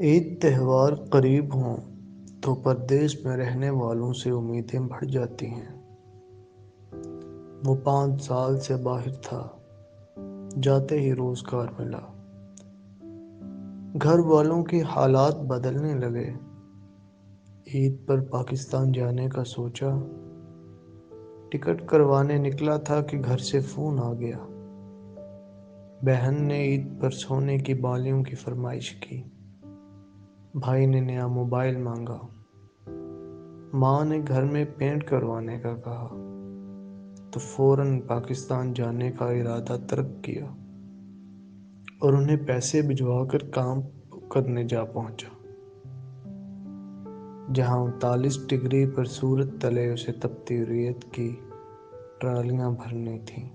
عید تہوار قریب ہوں تو پردیس میں رہنے والوں سے امیدیں بڑھ جاتی ہیں۔ وہ 5 سال سے باہر تھا، جاتے ہی روزگار ملا، گھر والوں کے حالات بدلنے لگے۔ عید پر پاکستان جانے کا سوچا، ٹکٹ کروانے نکلا تھا کہ گھر سے فون آ گیا۔ بہن نے عید پر سونے کی بالیوں کی فرمائش کی، بھائی نے نیا موبائل مانگا، ماں نے گھر میں پینٹ کروانے کا کہا تو فوراً پاکستان جانے کا ارادہ ترک کیا اور انہیں پیسے بھجوا کر کام کرنے جا پہنچا، جہاں 39 ڈگری پر سورج تلے اسے تپتی ریت کی ٹرالیاں بھرنی تھیں۔